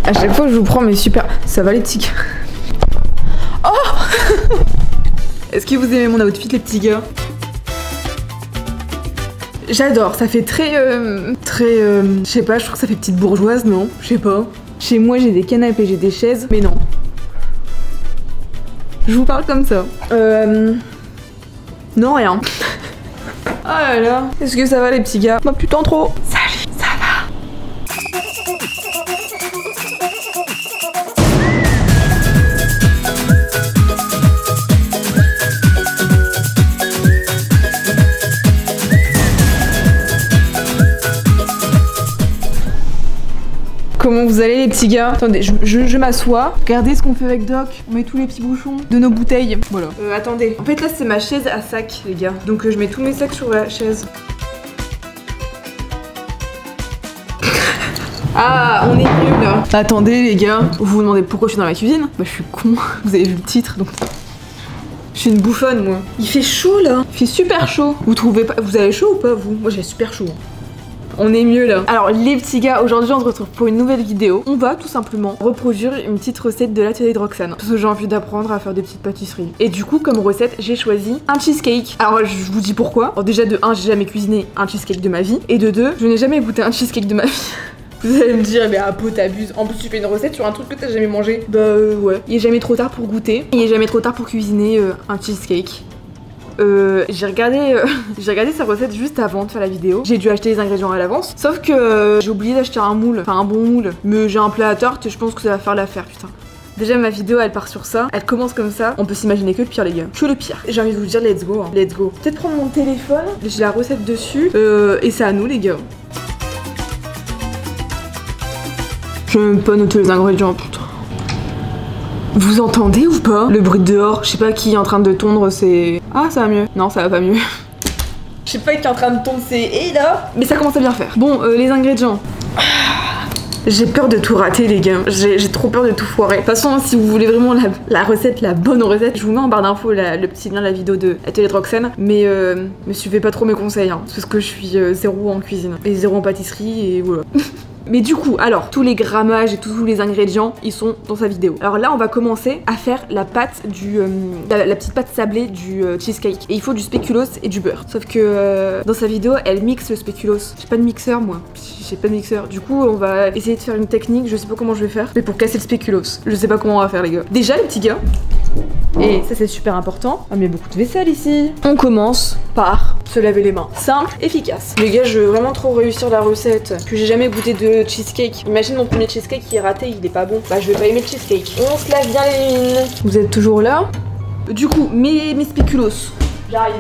À chaque fois je vous prends mes super... Ça va les petits gars? Oh Est-ce que vous aimez mon outfit les petits gars? J'adore, ça fait très... je sais pas, je trouve que ça fait petite bourgeoise, non? Je sais pas. Chez moi j'ai des canapés, j'ai des chaises, mais non. Je vous parle comme ça. Non, rien. Oh là là. Est-ce que ça va les petits gars? Bah putain trop. Salut, ça va? Comment vous allez les petits gars? Attendez, je m'assois. Regardez ce qu'on fait avec Doc. On met tous les petits bouchons de nos bouteilles. Voilà. Attendez. En fait là c'est ma chaise à sac les gars. Donc je mets tous mes sacs sur la chaise. Ah, on est mieux là. Attendez les gars. Vous vous demandez pourquoi je suis dans la cuisine? Bah je suis con. Vous avez vu le titre donc... Je suis une bouffonne moi. Il fait chaud là. Il fait super chaud. Vous trouvez pas... Vous avez chaud ou pas vous? Moi j'ai super chaud. On est mieux là. Alors les petits gars, aujourd'hui on se retrouve pour une nouvelle vidéo. On va tout simplement reproduire une petite recette de l'atelier de Roxane. Parce que j'ai envie d'apprendre à faire des petites pâtisseries. Et du coup comme recette, j'ai choisi un cheesecake. Alors je vous dis pourquoi. Alors déjà de 1, j'ai jamais cuisiné un cheesecake de ma vie. Et de 2, je n'ai jamais goûté un cheesecake de ma vie. Vous allez me dire, mais à peau t'abuses. En plus tu fais une recette sur un truc que t'as jamais mangé. Bah ouais. Il est jamais trop tard pour goûter. Il est jamais trop tard pour cuisiner un cheesecake. J'ai regardé sa recette juste avant de faire la vidéo. J'ai dû acheter les ingrédients à l'avance. Sauf que j'ai oublié d'acheter un moule, enfin un bon moule. Mais j'ai un plat à tarte et je pense que ça va faire l'affaire, putain. Déjà ma vidéo elle part sur ça, elle commence comme ça. On peut s'imaginer que le pire les gars, que le pire. J'ai envie de vous dire let's go, hein. Let's go. Peut-être prendre mon téléphone, j'ai la recette dessus et c'est à nous les gars. Je vais même pas noter les ingrédients, putain. Vous entendez ou pas le bruit de dehors? Je sais pas qui est en train de tondre, c'est... Ah ça va mieux. Non ça va pas mieux. Je sais pas qui est en train de tondre, c'est... Et là. Mais ça commence à bien faire. Bon les ingrédients. J'ai peur de tout rater les gars. J'ai trop peur de tout foirer. De toute façon si vous voulez vraiment la recette, la bonne recette, je vous mets en barre d'infos le petit lien de la vidéo de l'atelier de Roxane. Mais me suivez pas trop mes conseils hein, parce que je suis zéro en cuisine et zéro en pâtisserie et voilà. Mais du coup, alors, tous les grammages et tous les ingrédients, ils sont dans sa vidéo. Alors là, on va commencer à faire la pâte du... la petite pâte sablée du cheesecake. Et il faut du spéculoos et du beurre. Sauf que dans sa vidéo, elle mixe le spéculoos. J'ai pas de mixeur, moi. J'ai pas de mixeur. Du coup, on va essayer de faire une technique, je sais pas comment je vais faire, mais pour casser le spéculoos. Je sais pas comment on va faire, les gars. Déjà, les petits gars, et ça c'est super important, on met beaucoup de vaisselle ici. On commence par se laver les mains. Simple, efficace. Les gars, je veux vraiment trop réussir la recette. Que j'ai jamais goûté de cheesecake. Imagine mon premier cheesecake qui est raté, il est pas bon. Bah je vais pas aimer le cheesecake. On se lave bien les mines. Vous êtes toujours là? Du coup, mes spéculoos. J'arrive.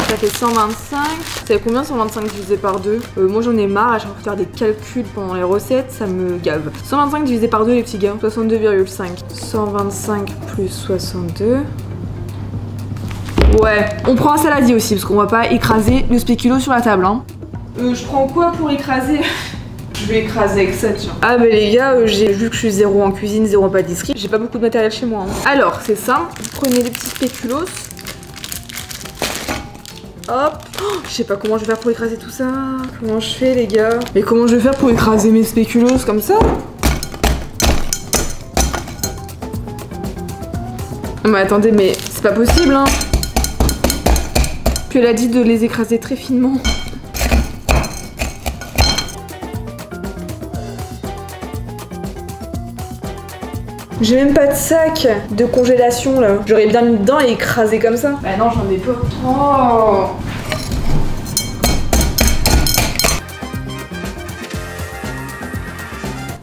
Ça fait 125. Ça fait combien 125 divisé par 2? Moi j'en ai marre, à chaque fois faire des calculs pendant les recettes, ça me gave. 125 divisé par 2 les petits gars, 62,5. 125 plus 62. Ouais, on prend un saladier aussi parce qu'on va pas écraser le spéculoos sur la table hein. Je prends quoi pour écraser? Je vais écraser avec ça tiens. Ah mais les gars, j'ai vu que je suis zéro en cuisine, zéro en pâtisserie, j'ai pas beaucoup de matériel chez moi hein. Alors c'est simple, vous prenez les petits spéculoos. Hop, oh, je sais pas comment je vais faire pour écraser tout ça. Comment je fais les gars? Mais comment je vais faire pour écraser mes spéculoos comme ça? Mais attendez, mais c'est pas possible hein. Puis elle a dit de les écraser très finement. J'ai même pas de sac de congélation là. J'aurais bien mis dedans et écrasé comme ça. Bah non, j'en ai pas. Oh.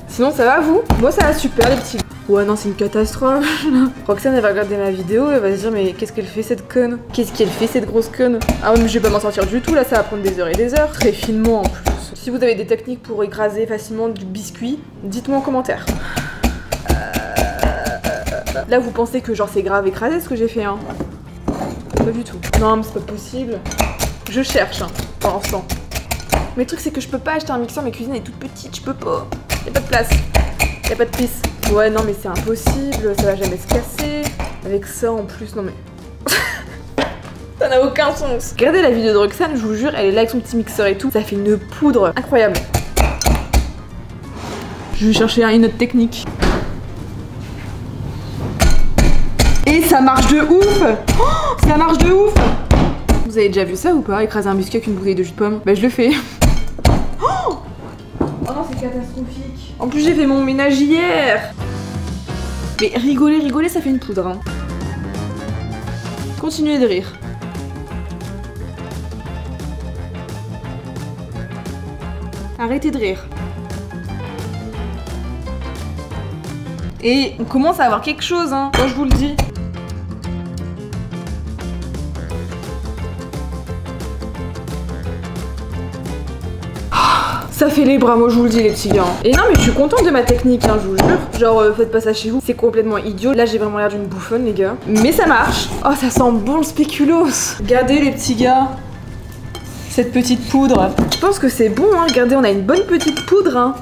Sinon ça va vous? Moi ça va super les petits. Ouais non c'est une catastrophe. Roxane elle va regarder ma vidéo, elle va se dire mais qu'est-ce qu'elle fait cette conne? Qu'est-ce qu'elle fait cette grosse conne? Ah mais je vais pas m'en sortir du tout là, ça va prendre des heures et des heures. Très finement en plus. Si vous avez des techniques pour écraser facilement du biscuit, dites-moi en commentaire. Là vous pensez que genre c'est grave écrasé ce que j'ai fait hein? Pas du tout. Non mais c'est pas possible. Je cherche hein, pour l'instant. Mais le truc c'est que je peux pas acheter un mixeur, ma cuisine est toute petite, je peux pas. Y'a pas de place. Y'a pas de pisse. Ouais non mais c'est impossible, ça va jamais se casser. Avec ça en plus, non mais... Ça Ça n'a aucun sens. Regardez la vidéo de Roxane, je vous jure, elle est là avec son petit mixeur et tout. Ça fait une poudre incroyable. Je vais chercher une autre technique. Et ça marche de ouf. Oh, ça marche de ouf. Vous avez déjà vu ça ou pas? Écraser un biscuit avec une bouteille de jus de pomme? Bah je le fais. Oh non, c'est catastrophique. En plus j'ai fait mon ménage hier. Mais rigoler, ça fait une poudre. Hein. Continuez de rire. Arrêtez de rire. Et on commence à avoir quelque chose, hein, moi je vous le dis. Ça fait les bras, moi je vous le dis les petits gars. Et non mais je suis contente de ma technique, hein, je vous jure. Genre faites pas ça chez vous, c'est complètement idiot. Là j'ai vraiment l'air d'une bouffonne les gars. Mais ça marche. Oh ça sent bon le spéculoos. Regardez les petits gars. Cette petite poudre. Je pense que c'est bon, hein. Regardez, on a une bonne petite poudre, hein.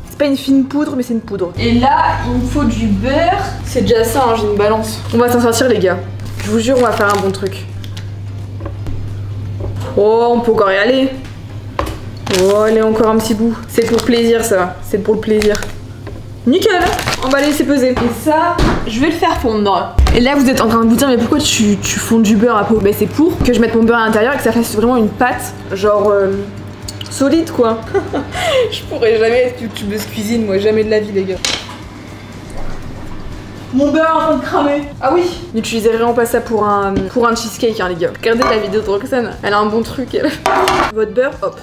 C'est pas une fine poudre, mais c'est une poudre. Et là, il me faut du beurre. C'est déjà ça, hein, j'ai une balance. On va s'en sortir les gars. Je vous jure, on va faire un bon truc. Oh, on peut encore y aller. Oh, allez, encore un petit bout. C'est pour plaisir ça, c'est pour le plaisir. Nickel, on va laisser peser. Et ça, je vais le faire fondre. Et là, vous êtes en train de vous dire, mais pourquoi tu fonds du beurre à peau? Bah, c'est pour que je mette mon beurre à l'intérieur et que ça fasse vraiment une pâte, genre solide quoi. Je pourrais jamais être youtubeuse cuisine, moi, jamais de la vie, les gars. Mon beurre est en train de cramer. Ah oui, n'utilisez vraiment pas ça pour un cheesecake, hein, les gars. Regardez la vidéo de Roxane, elle a un bon truc, elle. Votre beurre, hop.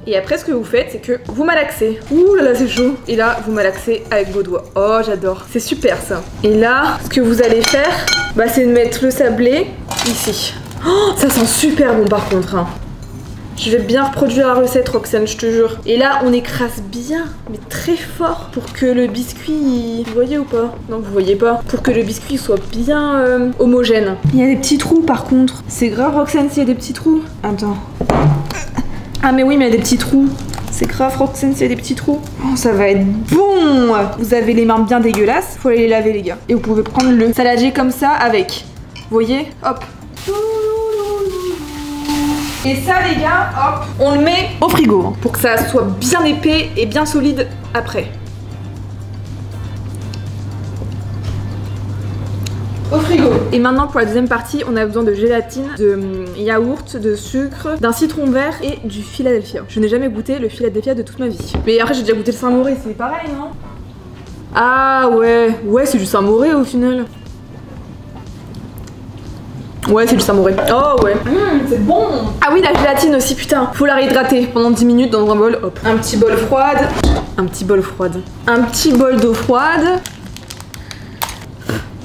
Et après ce que vous faites c'est que vous malaxez. Ouh là là c'est chaud. Et là vous malaxez avec vos doigts. Oh j'adore. C'est super ça. Et là ce que vous allez faire bah, c'est de mettre le sablé ici. Oh ça sent super bon par contre hein. Je vais bien reproduire la recette Roxane je te jure. Et là on écrase bien mais très fort pour que le biscuit... Vous voyez ou pas? Non vous voyez pas. Pour que le biscuit soit bien homogène. Il y a des petits trous par contre. C'est grave Roxane s'il y a des petits trous. Attends. Ah mais oui mais il y a des petits trous. C'est grave Roxane s'il y a des petits trous. Oh ça va être bon. Vous avez les mains bien dégueulasses. Faut aller les laver les gars. Et vous pouvez prendre le saladier comme ça avec. Vous voyez? Hop. Et ça les gars, hop, on le met au frigo. Hein, pour que ça soit bien épais et bien solide après. Au frigo. Et maintenant pour la deuxième partie, on a besoin de gélatine, de yaourt, de sucre, d'un citron vert et du Philadelphia. Je n'ai jamais goûté le Philadelphia de toute ma vie. Mais après j'ai déjà goûté le Saint-Moré, c'est pareil non? Ah ouais, ouais c'est du Saint-Moré au final. Ouais c'est du Saint-Moré. Oh ouais. C'est bon. Ah oui la gélatine aussi putain. Faut la réhydrater pendant 10 minutes dans un bol. Hop. Un petit bol froide. Un petit bol froide. Un petit bol d'eau froide.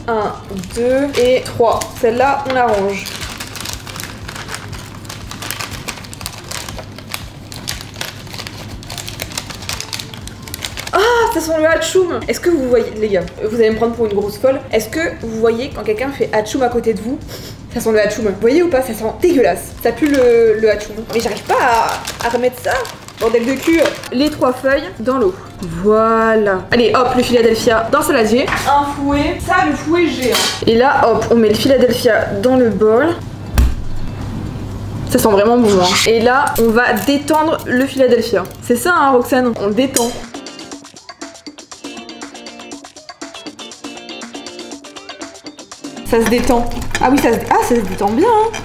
1, 2 et 3. Celle-là, on la range. Ah, ça sent le hatchoum. Est-ce que vous voyez, les gars, vous allez me prendre pour une grosse folle. Est-ce que vous voyez quand quelqu'un fait hatchoum à côté de vous? Ça sent le hatchoum. Vous voyez ou pas? Ça sent dégueulasse. Ça pue le hatchoum. Mais j'arrive pas à remettre ça. Bordel de cul. Les 3 feuilles dans l'eau. Voilà. Allez hop le Philadelphia dans le saladier. Un fouet. Ça le fouet géant. Et là hop on met le Philadelphia dans le bol. Ça sent vraiment bon hein. Et là on va détendre le Philadelphia. C'est ça hein Roxane? On le détend. Ça se détend. Ah oui ça se détend bien hein.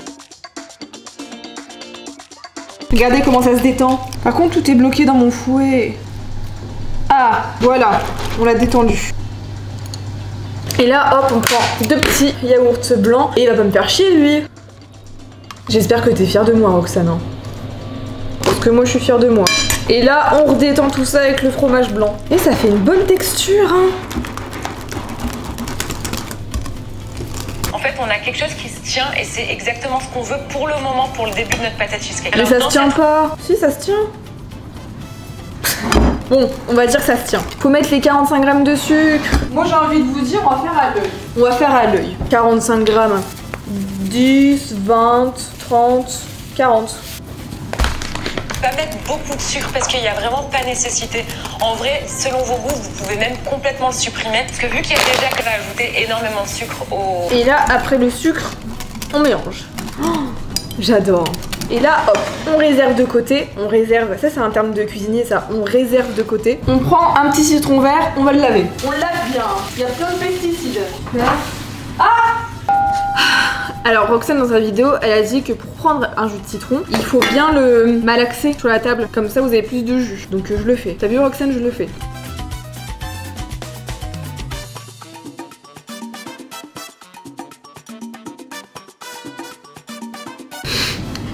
Regardez comment ça se détend. Par contre, tout est bloqué dans mon fouet. Ah, voilà. On l'a détendu. Et là, hop, on prend 2 petits yaourts blancs. Et il va pas me faire chier, lui. J'espère que t'es fière de moi, Roxane. Hein. Parce que moi, je suis fière de moi. Et là, on redétend tout ça avec le fromage blanc. Et ça fait une bonne texture, hein. En fait, on a quelque chose qui se tient et c'est exactement ce qu'on veut pour le moment, pour le début de notre pâte à cheesecake. Mais ça se tient pas. Si, ça se tient. Bon, on va dire que ça se tient. Faut mettre les 45 grammes de sucre. Moi, j'ai envie de vous dire, on va faire à l'œil. On va faire à l'œil. 45 grammes. 10, 20, 30, 40. Pas mettre beaucoup de sucre parce qu'il n'y a vraiment pas nécessité. En vrai, selon vos goûts, vous pouvez même complètement le supprimer. Parce que vu qu'il y a déjà qu'on va ajouter énormément de sucre au... Et là, après le sucre, on mélange. Oh, J'adore. Et là, hop, on réserve de côté. On réserve, ça c'est un terme de cuisinier ça, on réserve de côté. On prend un petit citron vert, on va le laver. On le lave bien, il y a plein de pesticides. Ah! Alors Roxane dans sa vidéo, elle a dit que pour prendre un jus de citron, il faut bien le malaxer sur la table. Comme ça vous avez plus de jus. Donc je le fais. T'as vu Roxane, je le fais.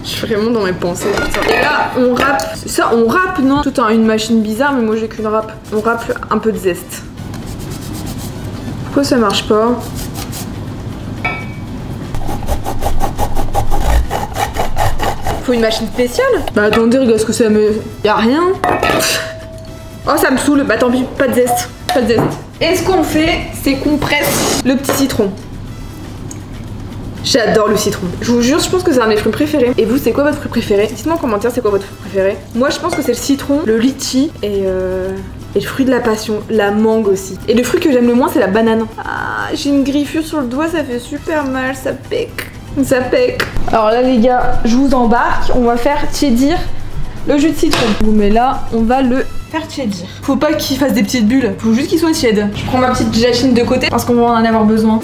Je suis vraiment dans mes pensées. Et là, on râpe. Ça, on râpe, non? Tout en une machine bizarre, mais moi j'ai qu'une râpe. On râpe un peu de zeste. Pourquoi ça marche pas? Faut une machine spéciale? Bah attendez, regarde ce que ça me... Y'a rien. Oh, ça me saoule. Bah tant pis, pas de zeste. Pas de zeste. Et ce qu'on fait, c'est qu'on presse le petit citron. J'adore le citron. Je vous jure, je pense que c'est un de mes fruits préférés. Et vous, c'est quoi votre fruit préféré? Dites-moi en commentaire, c'est quoi votre fruit préféré? Moi, je pense que c'est le citron, le litchi et le fruit de la passion, la mangue aussi. Et le fruit que j'aime le moins, c'est la banane. Ah, j'ai une griffure sur le doigt, ça fait super mal, ça pique. Ça pique. Alors là, les gars, je vous embarque. On va faire tiédir le jus de citron. Je vous mets là, on va le faire tiédir. Faut pas qu'il fasse des petites bulles, faut juste qu'il soit tiède. Je prends ma petite gélatine de côté parce qu'on va en avoir besoin.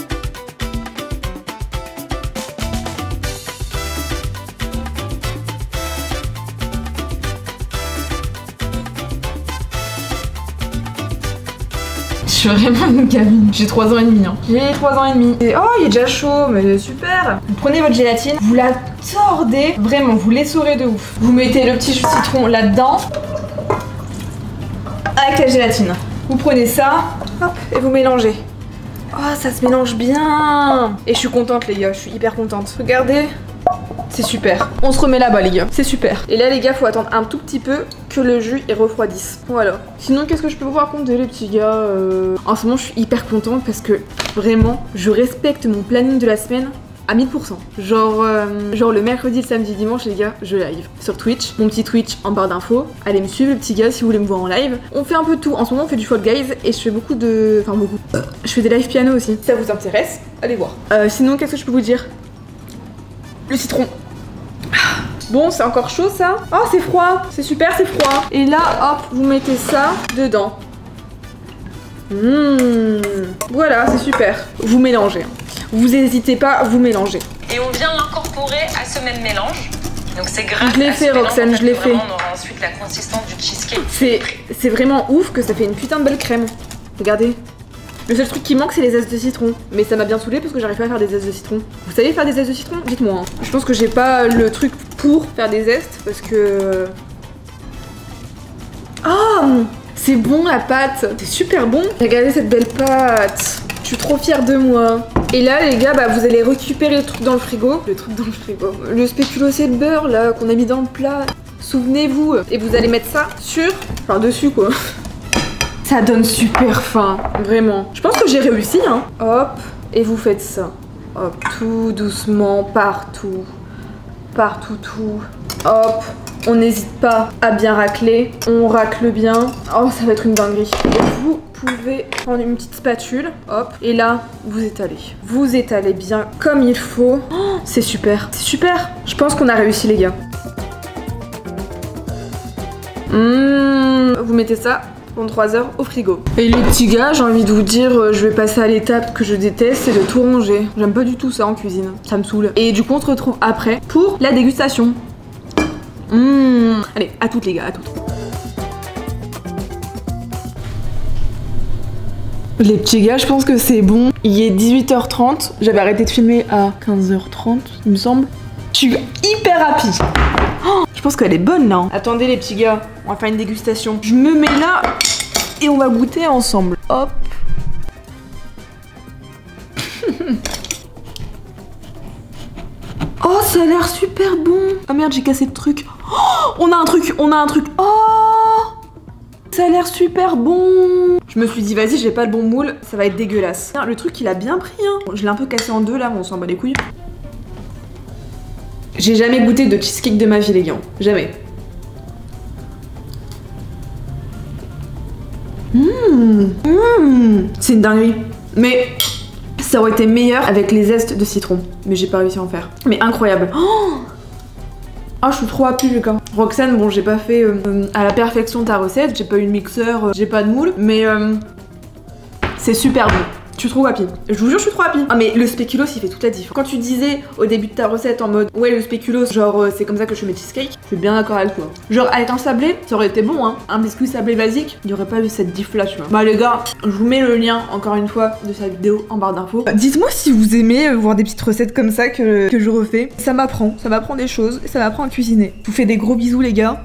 Je suis vraiment une gamine. J'ai 3 ans et demi. Hein. J'ai 3 ans et demi. Et oh, il est déjà chaud, mais super. Vous prenez votre gélatine, vous la tordez, vraiment, vous l'essorez de ouf. Vous mettez le petit jus de citron là-dedans, avec la gélatine. Vous prenez ça, hop, et vous mélangez. Oh, ça se mélange bien. Et je suis contente, les gars, je suis hyper contente. Regardez. C'est super. On se remet là-bas les gars, c'est super. Et là les gars, faut attendre un tout petit peu que le jus il refroidisse. Voilà. Sinon qu'est-ce que je peux vous raconter les petits gars En ce moment je suis hyper contente parce que vraiment je respecte mon planning de la semaine à 1000%. Genre le mercredi, le samedi, dimanche les gars, je live sur Twitch. Mon petit Twitch en barre d'infos. Allez me suivre les petits gars si vous voulez me voir en live. On fait un peu de tout. En ce moment on fait du Fall Guys et je fais beaucoup de... Enfin beaucoup. Je fais des live piano aussi. Si ça vous intéresse, allez voir. Sinon qu'est-ce que je peux vous dire? Le citron. Bon, c'est encore chaud ça. Oh, c'est froid. C'est super, c'est froid. Et là, hop, vous mettez ça dedans. Voilà, c'est super. Vous mélangez. Vous n'hésitez pas, vous mélangez. Et on vient l'incorporer à ce même mélange. Donc c'est grâce je l'ai fait, Roxane, je l'ai fait. On aura ensuite la consistance du cheesecake. C'est vraiment ouf que ça fait une putain de belle crème. Regardez. Le seul truc qui manque, c'est les zestes de citron. Mais ça m'a bien saoulé parce que j'arrive pas à faire des zestes de citron. Vous savez faire des zestes de citron? Dites-moi. Hein. Je pense que j'ai pas le truc pour faire des zestes parce que... Oh, c'est bon la pâte. C'est super bon. Regardez cette belle pâte. Je suis trop fière de moi. Et là, les gars, bah, vous allez récupérer le truc dans le frigo. Le truc dans le frigo. Le spéculoos et le beurre, là, qu'on a mis dans le plat. Souvenez-vous. Et vous allez mettre ça sur... Enfin, dessus, quoi. Ça donne super faim, vraiment. Je pense que j'ai réussi, hein. Hop, et vous faites ça. Hop, tout doucement, partout. Partout, tout. Hop, on n'hésite pas à bien racler. On racle bien. Oh, ça va être une dinguerie. Et vous pouvez prendre une petite spatule. Hop, et là, vous étalez. Vous étalez bien comme il faut. Oh, c'est super. C'est super. Je pense qu'on a réussi, les gars. Vous mettez ça pendant 3 heures au frigo. Et les petits gars, j'ai envie de vous dire, je vais passer à l'étape que je déteste, c'est de tout ranger. J'aime pas du tout ça en cuisine, ça me saoule. Et du coup, on se retrouve après pour la dégustation. Allez, à toutes les gars, à toutes. Les petits gars, je pense que c'est bon. Il est 18h30, j'avais arrêté de filmer à 15h30, il me semble. Je suis hyper rapide. Oh, je pense qu'elle est bonne là. Attendez les petits gars, on va faire une dégustation. Je me mets là et on va goûter ensemble. Hop. Oh, ça a l'air super bon. Ah merde, j'ai cassé le truc. Oh, on a un truc. Oh, ça a l'air super bon. Je me suis dit, vas-y, j'ai pas le bon moule, ça va être dégueulasse. Le truc, il a bien pris, hein. Je l'ai un peu cassé en deux là, mais on s'en bat les couilles. J'ai jamais goûté de cheesecake de ma vie, les gars. Jamais. C'est une dinguerie. Mais ça aurait été meilleur avec les zestes de citron. Mais j'ai pas réussi à en faire. Mais incroyable. Oh, Ah, je suis trop happy les gars. Roxane, bon, j'ai pas fait à la perfection ta recette, j'ai pas eu de mixeur, j'ai pas de moule, mais c'est super bon. Je suis trop happy. Je vous jure, je suis trop happy. Ah, mais le spéculoos, il fait toute la diff. Quand tu disais au début de ta recette en mode ouais, le spéculoos, genre c'est comme ça que je fais mes cheesecakes, je suis bien d'accord avec toi. Genre avec un sablé, ça aurait été bon, hein. Un biscuit sablé basique, il y aurait pas eu cette diff là, tu vois. Bah, les gars, je vous mets le lien encore une fois de cette vidéo en barre d'infos. Dites-moi si vous aimez voir des petites recettes comme ça que je refais. Ça m'apprend des choses, ça m'apprend à cuisiner. Je vous fais des gros bisous, les gars.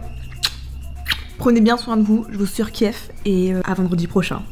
Prenez bien soin de vous, je vous surkiffe et à vendredi prochain.